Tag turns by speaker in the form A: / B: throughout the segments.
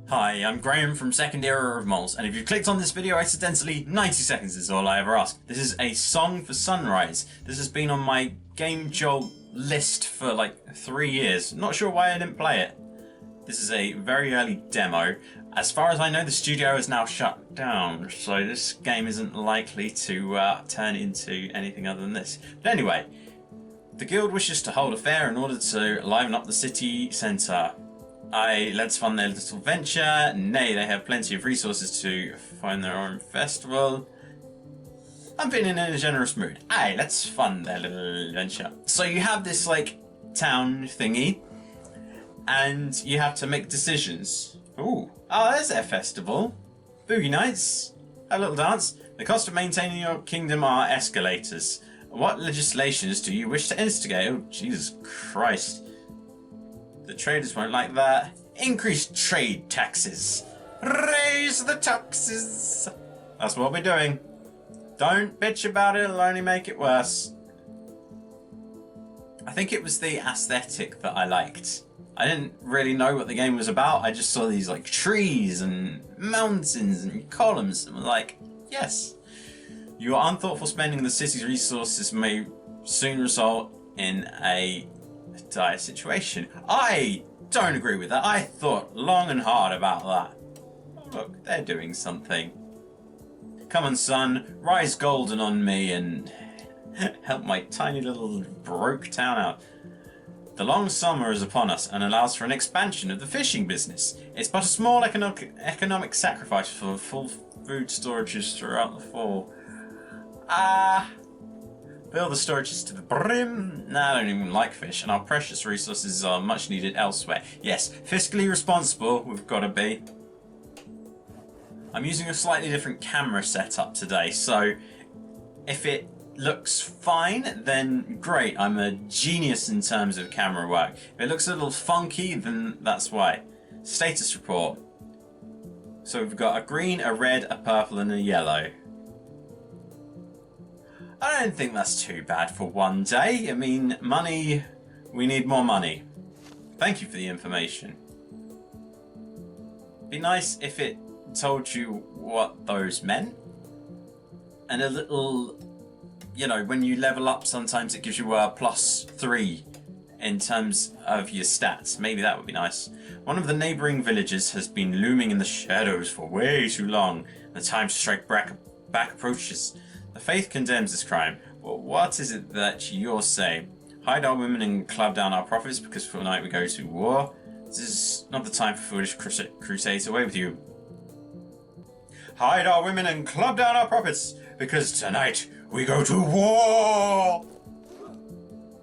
A: Hi, I'm Graham from Second Era of Moles, and if you've clicked on this video accidentally, 90 seconds is all I ever ask. This is a song for Sunrise. This has been on my Game Jolt list for like 3 years. Not sure why I didn't play it. This is a very early demo. As far as I know, the studio is now shut down, so this game isn't likely to turn into anything other than this. But anyway, the guild wishes to hold a fair in order to liven up the city centre. Let's fund their little venture. Nay, they have plenty of resources to fund their own festival. I'm feeling in a generous mood. Let's fund their little venture. So you have this like town thingy, and you have to make decisions. Oh, there's their festival. Boogie nights. A little dance. The cost of maintaining your kingdom are escalators. What legislations do you wish to instigate? Oh, Jesus Christ. The traders won't like that. Increase trade taxes. Raise the taxes. That's what we're doing. Don't bitch about it, it'll only make it worse. I think it was the aesthetic that I liked. I didn't really know what the game was about. I just saw these like trees and mountains and columns and was like, yes. Your unthoughtful spending of the city's resources may soon result in a dire situation. I don't agree with that. I thought long and hard about that. Look, they're doing something. Come on, son, rise golden on me and help my tiny little broke town out. The long summer is upon us and allows for an expansion of the fishing business. It's but a small economic sacrifice for full food storages throughout the fall. Fill the storages to the brim. Nah, I don't even like fish, and our precious resources are much needed elsewhere. Yes, fiscally responsible, we've got to be. I'm using a slightly different camera setup today, so if it looks fine, then great. I'm a genius in terms of camera work. If it looks a little funky, then that's why. Status report. So we've got a green, a red, a purple, and a yellow. I don't think that's too bad for one day. I mean, money, we need more money. Thank you for the information. Be nice if it told you what those meant. And a little, you know, when you level up, sometimes it gives you a +3 in terms of your stats. Maybe that would be nice. One of the neighbouring villages has been looming in the shadows for way too long. The time to strike back approaches. The faith condemns this crime. Well, what is it that you're saying? Hide our women and club down our profits because for tonight we go to war? This is not the time for foolish crusades. Away with you. Hide our women and club down our profits because tonight we go to war!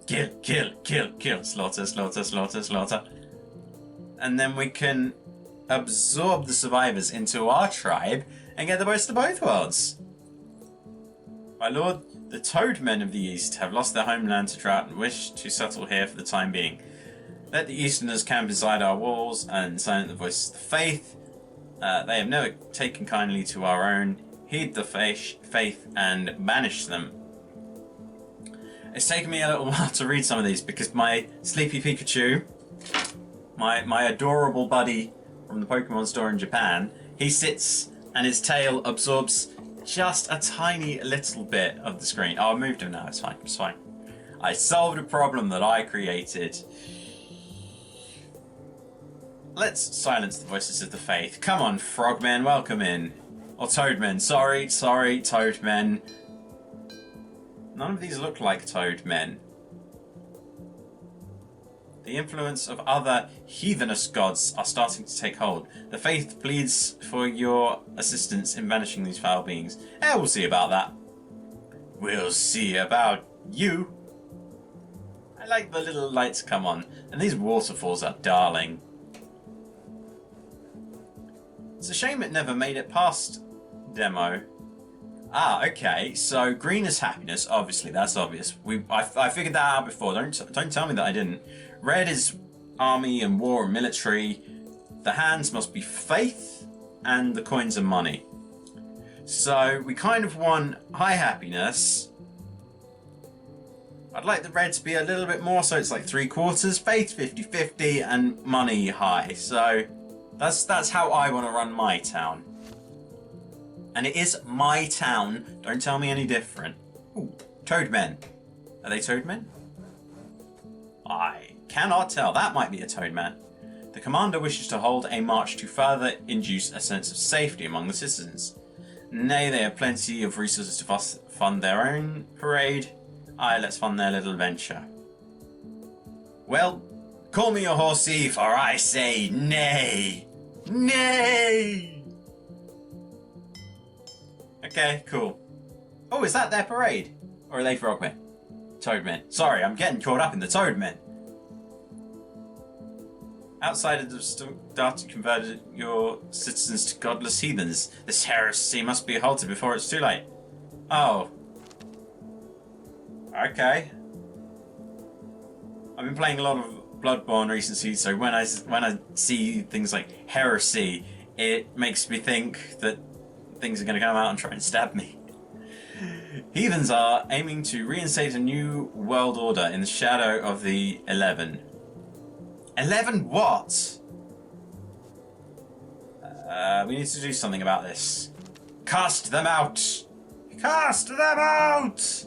A: Kill, kill, kill, kill. Slaughter, slaughter, slaughter, slaughter. And then we can absorb the survivors into our tribe and get the best of both worlds. My lord, the Toad Men of the East have lost their homeland to drought and wish to settle here for the time being. Let the Easterners camp inside our walls and silence the voices of the faith. They have never taken kindly to our own. Heed the faith and banish them. It's taken me a little while to read some of these because my Sleepy Pikachu, my adorable buddy from the Pokemon store in Japan, he sits and his tail absorbs just a tiny little bit of the screen. Oh, I moved him now. It's fine. It's fine. I solved a problem that I created. Let's silence the voices of the faith. Come on, frogmen, welcome in. Or toadmen. Sorry, toadmen. None of these look like toadmen. The influence of other heathenous gods are starting to take hold. The faith pleads for your assistance in banishing these foul beings. We'll see about that. We'll see about you. I like the little lights come on. And these waterfalls are darling. It's a shame it never made it past demo. Okay. So green is happiness. Obviously, that's obvious. I figured that out before. Don't tell me that I didn't. Red is army and war and military. The hands must be faith, and the coins are money. So we kind of want high happiness. I'd like the red to be a little bit more, so it's like 3/4. Faith 50-50, and money high. So That's how I want to run my town. And it is my town. Don't tell me any different. Ooh, toadmen. Are they toadmen? I cannot tell. That might be a toadman. The commander wishes to hold a march to further induce a sense of safety among the citizens. Nay, they have plenty of resources to fund their own parade. Aye, let's fund their little adventure. Well, call me a horsey, for I say nay. Nay! Okay, cool. Oh, is that their parade? Or are they frogmen? Toadmen. Sorry, I'm getting caught up in the toadmen. Outsiders have started converted your citizens to godless heathens. This heresy must be halted before it's too late. Oh. Okay. I've been playing a lot of Bloodborne recently, so when I see things like heresy, it makes me think that things are going to come out and try and stab me. Heathens are aiming to reinstate a new world order in the shadow of the 11. 11 what? We need to do something about this. Cast them out! Cast them out!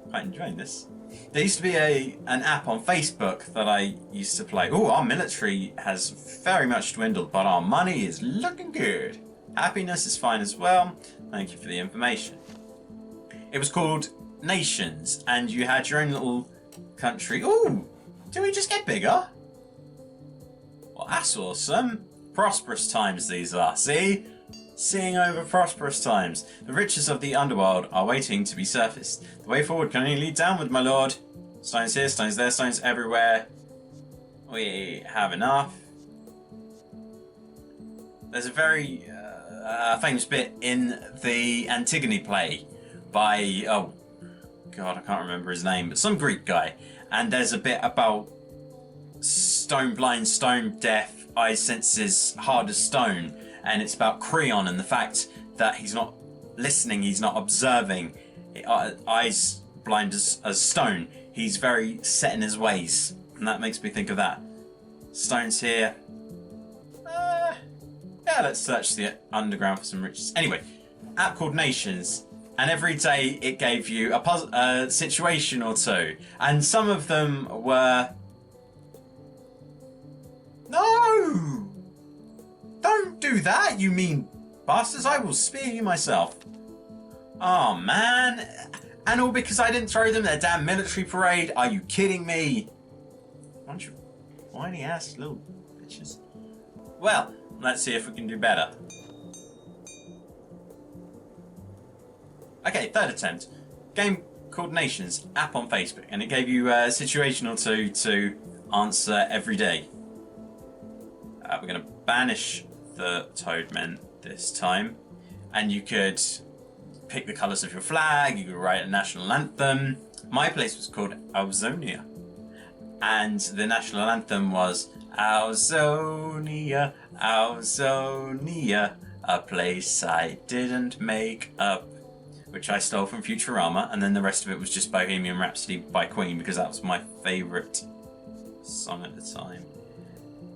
A: Quite enjoying this. There used to be an app on Facebook that I used to play. Oh, our military has very much dwindled, but our money is looking good. Happiness is fine as well. Thank you for the information. It was called Nations, and you had your own little country. Ooh! Do we just get bigger? Well, that's awesome. Prosperous times these are, see? Seeing over prosperous times. The riches of the underworld are waiting to be surfaced. The way forward can only lead downward, my lord. Stones here, stones there, stones everywhere. We have enough. There's a very famous bit in the Antigone play by, oh god, I can't remember his name, but some Greek guy. And there's a bit about stone blind, stone deaf, eyes senses hard as stone. And it's about Creon and the fact that he's not listening, he's not observing. Eyes blind as stone. He's very set in his ways. And that makes me think of that. Stones here. Yeah, let's search the underground for some riches. Anyway, app called Nations. And every day it gave you a situation or two. And some of them were... No! Don't do that, you mean bastards. I will spear you myself. Oh, man. And all because I didn't throw them their damn military parade. Are you kidding me? Bunch of whiny ass little bitches. Well, let's see if we can do better. Okay, third attempt. Game called Nations, app on Facebook, and it gave you a situation or two to answer every day. We're going to banish the toadmen this time, and you could pick the colours of your flag, you could write a national anthem. My place was called Ausonia, and the national anthem was Ausonia, Ausonia, a place I didn't make up, which I stole from Futurama, and then the rest of it was just Bohemian Rhapsody by Queen, because that was my favourite song at the time.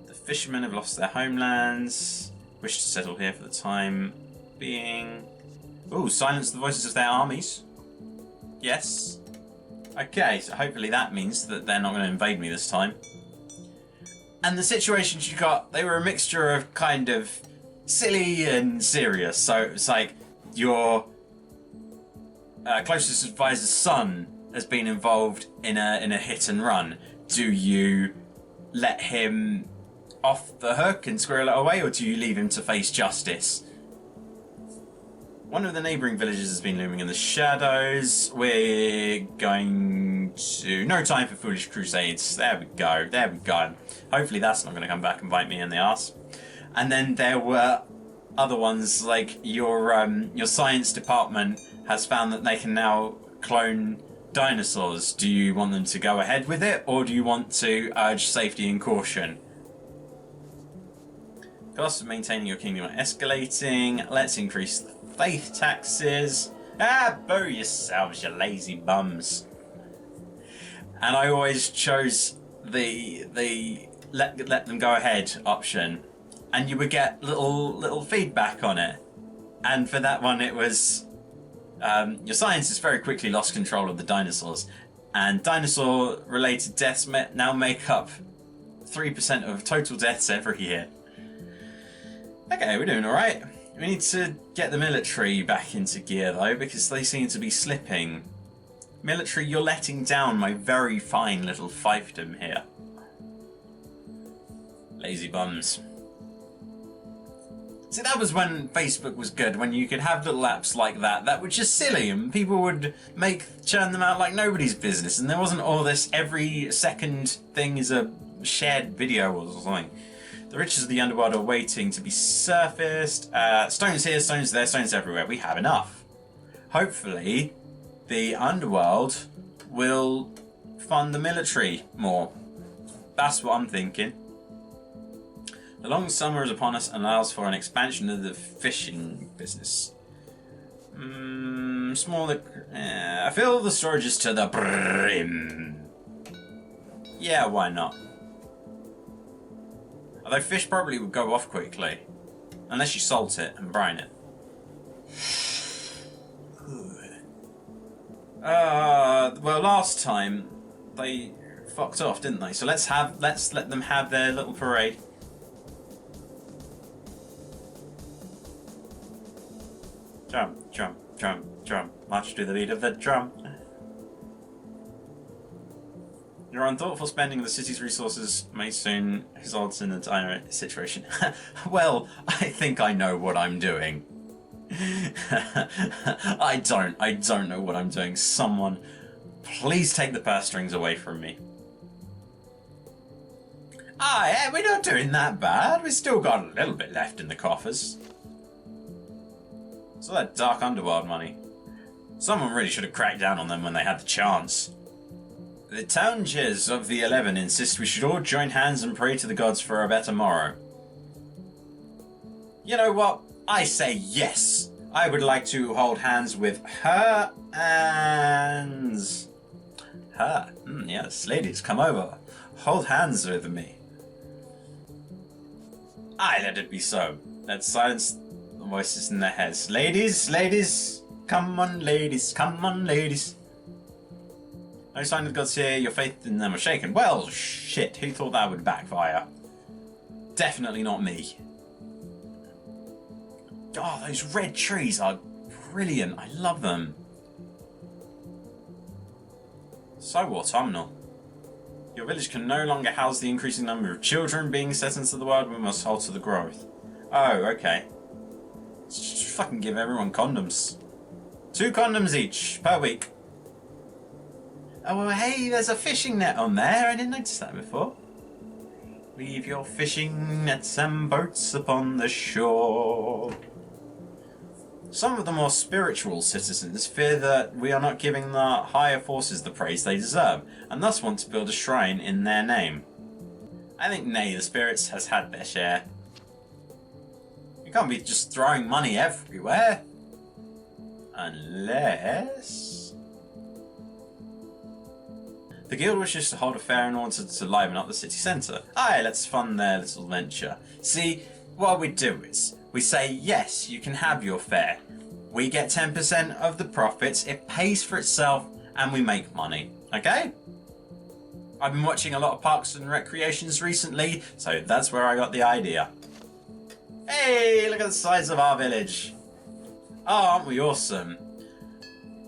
A: The fishermen have lost their homelands, wish to settle here for the time being. Ooh, silence the voices of their armies. Yes. Okay, so hopefully that means that they're not going to invade me this time. And the situations you got, they were a mixture of kind of silly and serious. So it's like your closest advisor's son has been involved in a hit and run. Do you let him off the hook and squirrel it away, or do you leave him to face justice? One of the neighbouring villages has been looming in the shadows. We're going to... No time for foolish crusades. There we go. There we go. Hopefully that's not going to come back and bite me in the arse. And then there were other ones, like your science department has found that they can now clone dinosaurs. Do you want them to go ahead with it, or do you want to urge safety and caution? Costs of maintaining your kingdom are escalating. Let's increase the faith taxes. Boo yourselves, you lazy bums. And I always chose the let them go ahead option, and you would get little feedback on it. And for that one, it was your scientists very quickly lost control of the dinosaurs, and dinosaur-related deaths now make up 3% of total deaths every year. Okay, we're doing all right. We need to get the military back into gear though, because they seem to be slipping. Military, you're letting down my very fine little fiefdom here. Lazy bums. See, that was when Facebook was good, when you could have little apps like that were just silly, and people would churn them out like nobody's business, and there wasn't all this every second thing is a shared video or something. The riches of the underworld are waiting to be surfaced. Stones here, stones there, stones everywhere. We have enough. Hopefully, the underworld will fund the military more. That's what I'm thinking. The long summer is upon us and allows for an expansion of the fishing business. I fill the storages to the brim. Yeah, why not? Although fish probably would go off quickly, unless you salt it and brine it. Well, last time they fucked off, didn't they? So let's let them have their little parade. Drum, drum, drum, drum. March to the beat of the drum. Your unthoughtful spending of the city's resources may soon result in a dire situation. Well, I think I know what I'm doing. I don't know what I'm doing. Someone, please take the purse strings away from me. Yeah, we're not doing that bad. We've still got a little bit left in the coffers. So that dark underworld money. Someone really should have cracked down on them when they had the chance. The townships of the 11 insist we should all join hands and pray to the gods for a better morrow. You know what? I say yes. I would like to hold hands with her and... Her? Yes, ladies, come over. Hold hands with me. Aye, let it be so. Let's silence the voices in their heads. Ladies, ladies, come on, ladies, come on, ladies. No sign of the gods here, your faith in them was shaken. Well, shit, who thought that would backfire? Definitely not me. Oh, those red trees are brilliant. I love them. So autumnal. Your village can no longer house the increasing number of children being set into the world. We must alter the growth. Oh, okay. Just fucking give everyone condoms. 2 condoms each per week. Oh, well, hey, there's a fishing net on there. I didn't notice that before. Leave your fishing nets and boats upon the shore. Some of the more spiritual citizens fear that we are not giving the higher forces the praise they deserve, and thus want to build a shrine in their name. I think nay, the spirits has had their share. You can't be just throwing money everywhere. Unless... The guild wishes to hold a fair in order to liven up the city centre. Aye, let's fund their little venture. See, what we do is, we say, yes, you can have your fair. We get 10% of the profits, it pays for itself, and we make money. Okay? I've been watching a lot of Parks and Recreations recently, so that's where I got the idea. Hey, look at the size of our village. Oh, aren't we awesome?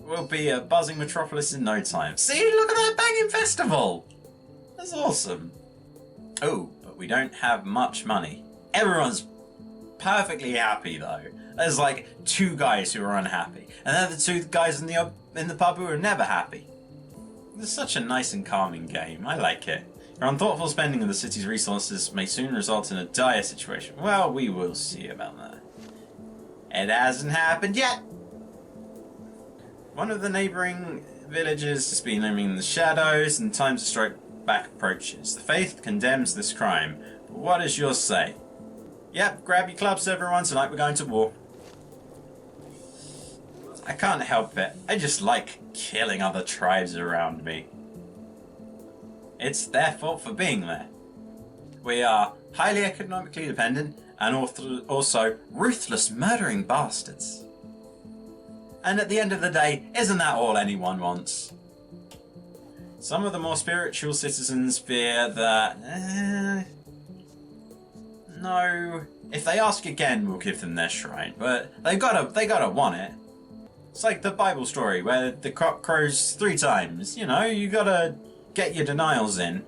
A: We'll be a buzzing metropolis in no time. See, look at that banging festival! That's awesome. Oh, but we don't have much money. Everyone's perfectly happy though. There's like 2 guys who are unhappy, and they're the 2 guys in the pub who are never happy. It's such a nice and calming game. I like it. Your unthoughtful spending of the city's resources may soon result in a dire situation. Well, we will see about that. It hasn't happened yet. One of the neighbouring villages has been living in the shadows, and time to strike back approaches. The faith condemns this crime, but what does yours say? Yep, grab your clubs everyone, tonight we're going to war. I can't help it. I just like killing other tribes around me. It's their fault for being there. We are highly economically dependent and also ruthless murdering bastards. And at the end of the day, isn't that all anyone wants? Some of the more spiritual citizens fear that, no, if they ask again, we'll give them their shrine, but they gotta want it. It's like the Bible story where the cock crows 3 times, you know, you gotta get your denials in.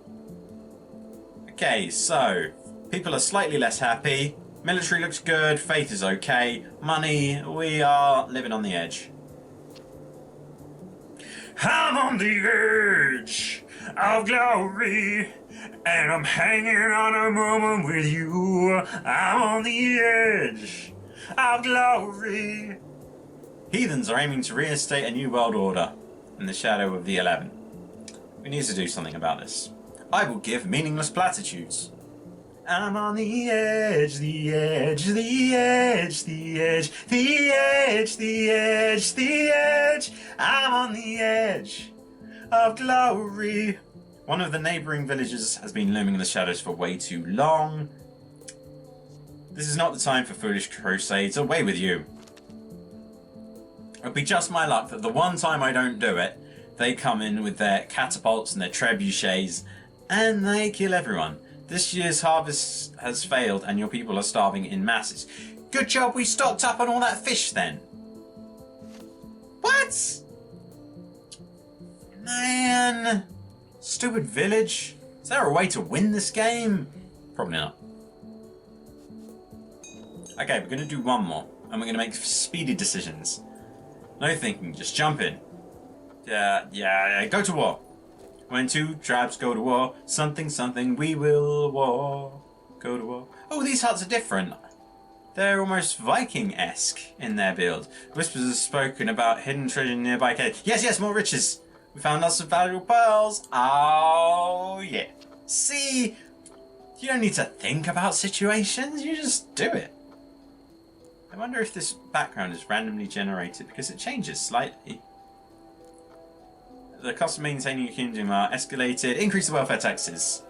A: Okay, so, people are slightly less happy, military looks good, faith is okay, money, we are living on the edge. I'm on the edge of glory, and I'm hanging on a moment with you. I'm on the edge of glory. Heathens are aiming to reinstate a new world order in the shadow of the 11. We need to do something about this. I will give meaningless platitudes. I'm on the edge, the edge, the edge, the edge, the edge, the edge, the edge. I'm on the edge of glory. One of the neighbouring villages has been looming in the shadows for way too long. This is not the time for foolish crusades. Away with you. It'll be just my luck that the one time I don't do it, they come in with their catapults and their trebuchets and they kill everyone. This year's harvest has failed and your people are starving in masses. Good job we stocked up on all that fish then. What? Man. Stupid village. Is there a way to win this game? Probably not. Okay, we're going to do one more. And we're going to make speedy decisions. No thinking, just jump in. Yeah, go to war. When 2 tribes go to war, something, we will war. Go to war. Oh, these huts are different. They're almost Viking-esque in their build. Whispers have spoken about hidden treasure nearby caves. Yes, more riches. We found lots of valuable pearls. Oh, yeah. See, you don't need to think about situations, you just do it. I wonder if this background is randomly generated because it changes slightly. The cost of maintaining your kingdom are escalated. Increase the welfare taxes.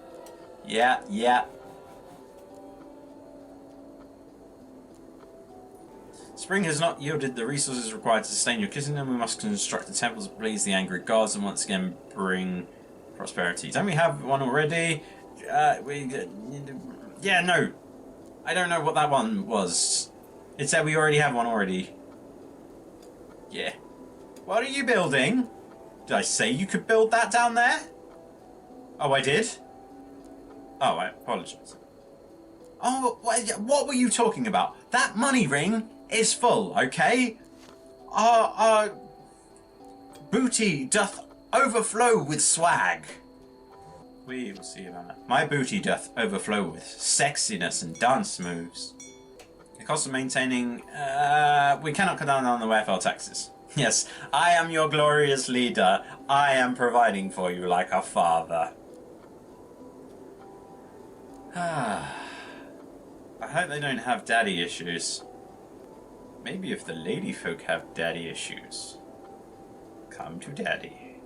A: Yeah. Spring has not yielded the resources required to sustain your kingdom. We must construct the temples to please the angry gods and once again bring prosperity. Don't we have one already? Yeah, no. I don't know what that one was. It said we already have one already. Yeah. What are you building? Did I say you could build that down there? Oh, I did? Oh, I apologise. Oh, what were you talking about? That money ring is full, okay? Our booty doth overflow with swag. We will see about that. My booty doth overflow with sexiness and dance moves. The cost of maintaining... we cannot cut down on the welfare taxes. Yes, I am your glorious leader. I am providing for you like a father. I hope they don't have daddy issues. Maybe if the lady folk have daddy issues. Come to daddy.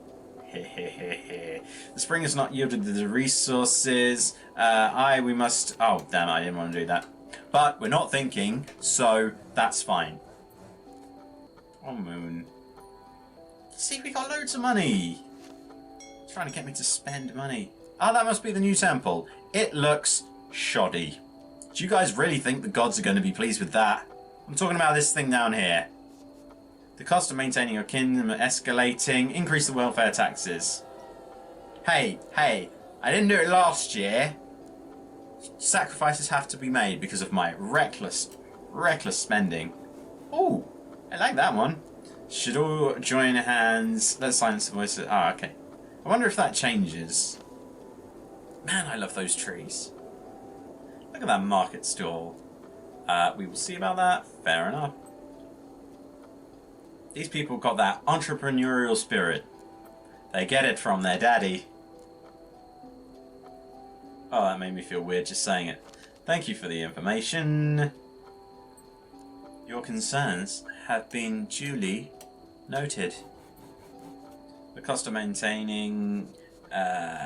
A: Hehehehe. The spring has not yielded the resources. We must... Oh, damn, I didn't want to do that. But we're not thinking, so that's fine. Oh, moon. See, we got loads of money. It's trying to get me to spend money. Oh, that must be the new temple. It looks shoddy. Do you guys really think the gods are going to be pleased with that? I'm talking about this thing down here. The cost of maintaining your kingdom are escalating. Increase the welfare taxes. Hey, I didn't do it last year. Sacrifices have to be made because of my reckless spending. Ooh, I like that one. Should all join hands. Let's silence the voices. Ah, okay. I wonder if that changes. Man, I love those trees. Look at that market stall. We will see about that. Fair enough. These people got that entrepreneurial spirit. They get it from their daddy. Oh, that made me feel weird just saying it. Thank you for the information. Your concerns have been duly noted. The cost of maintaining...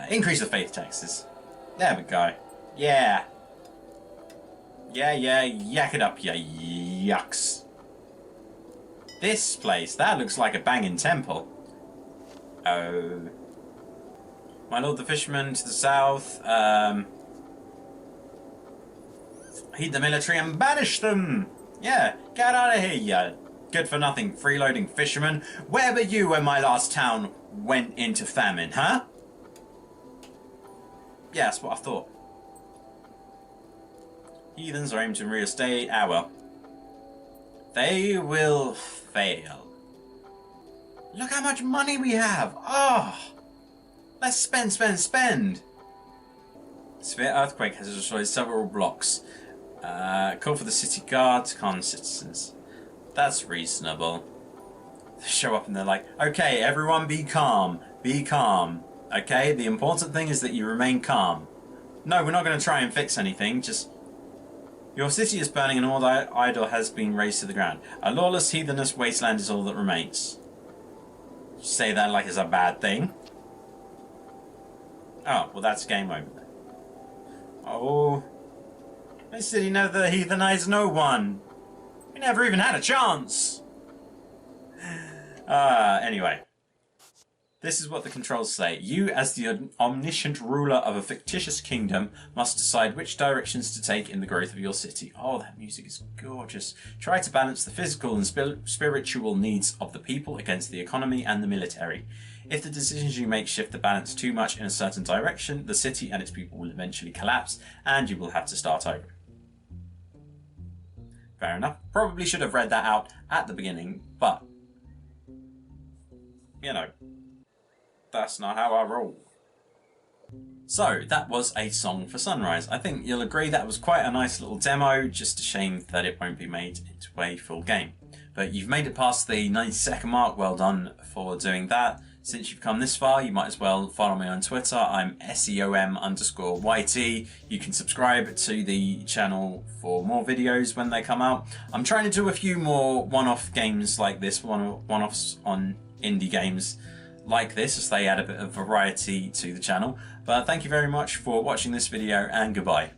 A: increase the faith taxes. There we go. Yeah. Yeah, yak it up, ya yucks. This place, that looks like a banging temple. Oh. My lord the fisherman to the south, heed the military and banish them! Yeah, get out of here, you good-for-nothing freeloading fisherman. Where were you when my last town went into famine, huh? Yeah, that's what I thought. Heathens are aimed to reinstate. Ah, well. They will fail. Look how much money we have! Oh! Let's spend! Severe earthquake has destroyed several blocks. Call for the city guard to calm citizens. That's reasonable. They show up and they're like, okay, everyone be calm. Be calm. Okay? The important thing is that you remain calm. No, we're not going to try and fix anything. Just... Your city is burning and all thy idol has been razed to the ground. A lawless, heathenous wasteland is all that remains. You say that like it's a bad thing. Oh, well that's game over then. Oh... My city never heathenized no one. We never even had a chance. Anyway. This is what the controls say. You, as the omniscient ruler of a fictitious kingdom, must decide which directions to take in the growth of your city. Oh, that music is gorgeous. Try to balance the physical and spiritual needs of the people against the economy and the military. If the decisions you make shift the balance too much in a certain direction, the city and its people will eventually collapse, and you will have to start over. Fair enough. Probably should have read that out at the beginning, but... you know... that's not how I roll. So, that was a song for Sunrise. I think you'll agree that was quite a nice little demo, just a shame that it won't be made into a full game. But you've made it past the 90-second mark, well done for doing that. Since you've come this far, you might as well follow me on Twitter. I'm SEOM_YT. You can subscribe to the channel for more videos when they come out. I'm trying to do a few more one-off games like this, one-offs on indie games like this, as they add a bit of variety to the channel. But thank you very much for watching this video, and goodbye.